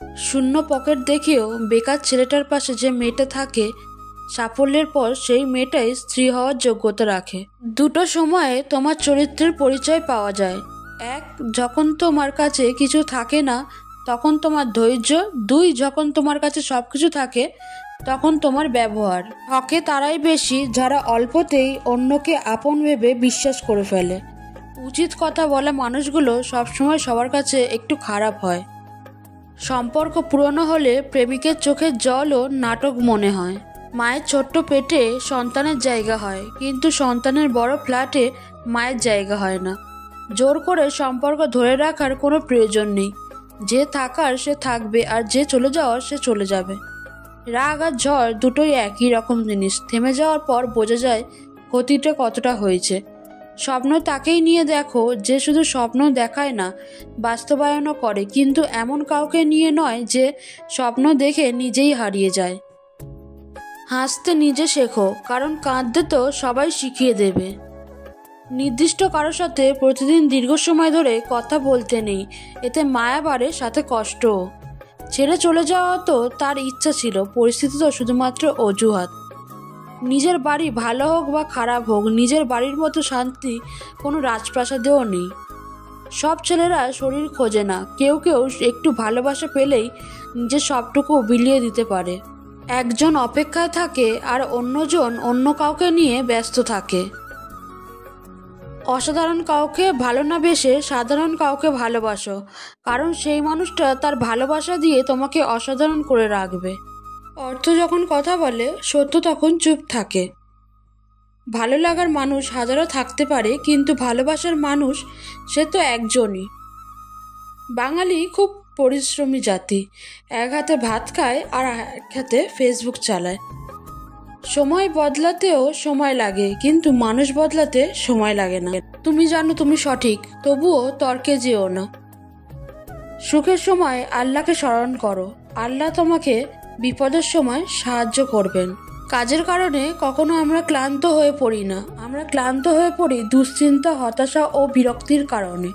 শূন্য পকেট দেখেও বেকার ছেলেটার পাশে যে মেয়েটা থাকে, সাফল্যের পর সেই মেয়েটাই স্ত্রী হওয়ার যোগ্যতা রাখে। দুটো সময়ে তোমার চরিত্রের পরিচয় পাওয়া যায়। এক, যখন তোমার কাছে কিছু থাকে না তখন তোমার ধৈর্য। দুই, যখন তোমার কাছে সব কিছু থাকে তখন তোমার ব্যবহার। ঠকে তারাই বেশি যারা অল্পতেই অন্যকে আপন ভেবে বিশ্বাস করে ফেলে। উচিত কথা বলা মানুষগুলো সবসময় সবার কাছে একটু খারাপ হয়। সম্পর্ক পুরনো হলে প্রেমিকের চোখের জলও নাটক মনে হয়। মায়ের ছোট্ট পেটে সন্তানের জায়গা হয়, কিন্তু সন্তানের বড় ফ্ল্যাটে মায়ের জায়গা হয় না। জোর করে সম্পর্ক ধরে রাখার কোনো প্রয়োজন নেই। যে থাকার সে থাকবে, আর যে চলে যাওয়ার সে চলে যাবে। রাগ আর ঝড় দুটোই একই রকম জিনিস। থেমে যাওয়ার পর বোঝা যায় ক্ষতিটা কতটা হয়েছে। স্বপ্ন তাকেই নিয়ে দেখো যে শুধু স্বপ্ন দেখায় না, বাস্তবায়নও করে, কিন্তু এমন কাউকে নিয়ে নয় যে স্বপ্ন দেখে নিজেই হারিয়ে যায়। হাসতে নিজে শেখো, কারণ কাঁদতে তো সবাই শিখিয়ে দেবে। নির্দিষ্ট কারোর সাথে প্রতিদিন দীর্ঘ সময় ধরে কথা বলতে নেই, এতে মায়া বাড়ে, সাথে কষ্টও। ছেড়ে চলে যাওয়া তো তার ইচ্ছা ছিল, পরিস্থিতি তো শুধুমাত্র অজুহাত। নিজের বাড়ি ভালো হোক বা খারাপ হোক, নিজের বাড়ির মতো শান্তি কোনো রাজপ্রাসাদেও নেই। সব ছেলেরা শরীর খোঁজে না, কেউ কেউ একটু ভালোবাসা পেলেই নিজের সবটুকু বিলিয়ে দিতে পারে। একজন অপেক্ষায় থাকে আর অন্যজন অন্য কাউকে নিয়ে ব্যস্ত থাকে। অসাধারণ কাউকে ভালো না বেসে সাধারণ কাউকে ভালোবাসো, কারণ সেই মানুষটা তার ভালোবাসা দিয়ে তোমাকে অসাধারণ করে রাখবে। অর্থ যখন কথা বলে, সত্য তখন চুপ থাকে। ভালো লাগার মানুষ হাজারো থাকতে পারে, কিন্তু ভালোবাসার মানুষ সে তো একজনই। বাঙালি খুব পরিশ্রমী জাতি। এক হাতে ভাত খায় আর এক হাতে ফেসবুক চালায়। সময় বদলাতেও সময় লাগে, কিন্তু মানুষ বদলাতে সময় লাগে না। তুমি জানো তুমি সঠিক, তবুও তর্কে যেও না। সুখের সময় আল্লাহকে স্মরণ করো, আল্লাহ তোমাকে বিপদের সময় সাহায্য করবেন। কাজের কারণে কখনো আমরা ক্লান্ত হয়ে পড়ি না, আমরা ক্লান্ত হয়ে পড়ি দুশ্চিন্তা, হতাশা ও বিরক্তির কারণে।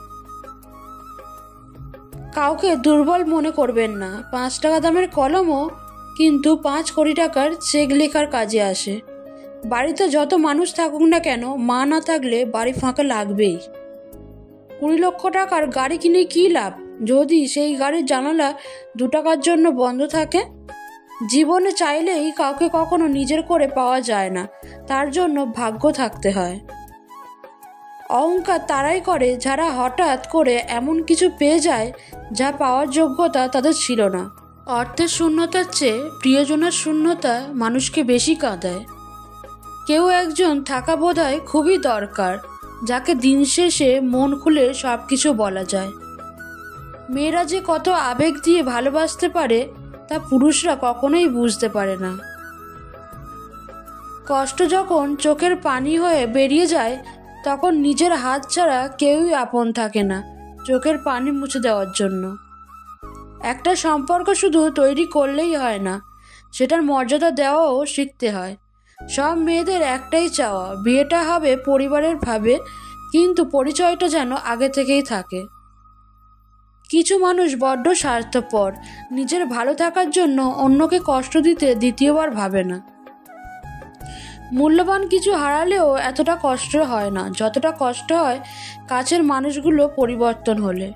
কাউকে দুর্বল মনে করবেন না। 5 টাকা দামের কলমও কিন্তু 5 কোটি টাকার চেক লেখার কাজে আসে। বাড়িতে যত মানুষ থাকুক না কেন, মা না থাকলে বাড়ি ফাঁকা লাগবেই। 20 লক্ষ টাকার গাড়ি কিনে কী লাভ যদি সেই গাড়ির জানালা 2 টাকার জন্য বন্ধ থাকে? জীবনে চাইলেই কাউকে কখনো নিজের করে পাওয়া যায় না, তার জন্য ভাগ্য থাকতে হয়। অহংকার তারাই করে যারা হঠাৎ করে এমন কিছু পেয়ে যায় যা পাওয়ার যোগ্যতা তাদের ছিল না। অর্থের শূন্যতার চেয়ে প্রিয়জনের শূন্যতা মানুষকে বেশি কাঁদায়। কেউ একজন থাকা বোধহয় খুবই দরকার, যাকে দিন শেষে মন খুলে সব কিছু বলা যায়। মেয়েরা যে কত আবেগ দিয়ে ভালোবাসতে পারে তা পুরুষরা কখনোই বুঝতে পারে না। কষ্ট যখন চোখের পানি হয়ে বেরিয়ে যায়, তখন নিজের হাত ছাড়া কেউই আপন থাকে না চোখের পানি মুছে দেওয়ার জন্য। একটা সম্পর্ক শুধু তৈরি করলেই হয় না, সেটার মর্যাদা দেওয়াও শিখতে হয়। সব মেয়েদের একটাই চাওয়া, বিয়েটা হবে পরিবারের ভাবে, কিন্তু পরিচয়টা যেন আগে থেকেই থাকে। কিছু মানুষ বড্ড স্বার্থপর, নিজের ভালো থাকার জন্য অন্যকে কষ্ট দিতে দ্বিতীয়বার ভাবে না। মূল্যবান কিছু হারালেও এতটা কষ্ট হয় না যতটা কষ্ট হয় কাছের মানুষগুলো পরিবর্তন হলে।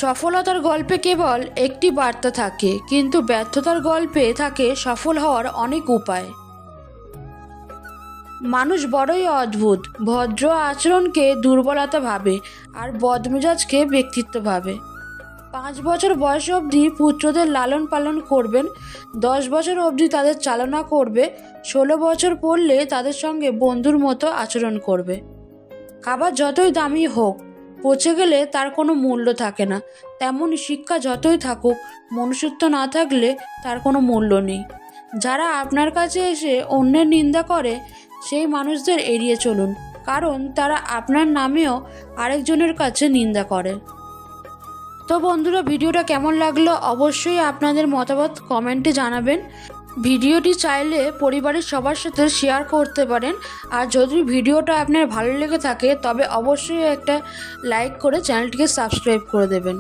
সফলতার গল্পে কেবল একটি বার্তা থাকে, কিন্তু ব্যর্থতার গল্পে থাকে সফল হওয়ার অনেক উপায়। মানুষ বড়ই অদ্ভুত, ভদ্র আচরণকে দুর্বলতা ভাবে আর বদমেজাজকে ব্যক্তিত্ব ভাবে। 5 বছর বয়স অবধি পুত্রদের লালন পালন করবেন, 10 বছর অবধি তাদের চালনা করবে, 16 বছর পড়লে তাদের সঙ্গে বন্ধুর মতো আচরণ করবে। খাবার যতই দামি হোক, পচে গেলে তার কোনো মূল্য থাকে না। তেমনই শিক্ষা যতই থাকুক, মনুষ্যত্ব না থাকলে তার কোনো মূল্য নেই। যারা আপনার কাছে এসে অন্যের নিন্দা করে, সেই মানুষদের এড়িয়ে চলুন, কারণ তারা আপনার নামেও আরেকজনের কাছে নিন্দা করে। তো বন্ধুরা, ভিডিওটা কেমন লাগলো অবশ্যই আপনাদের মতামত কমেন্টে জানাবেন। ভিডিওটি চাইলে পরিবারের সবার সাথে শেয়ার করতে পারেন। আর যদি ভিডিওটা আপনার ভালো লেগে থাকে তবে অবশ্যই একটা লাইক করে চ্যানেলটিকে সাবস্ক্রাইব করে দেবেন।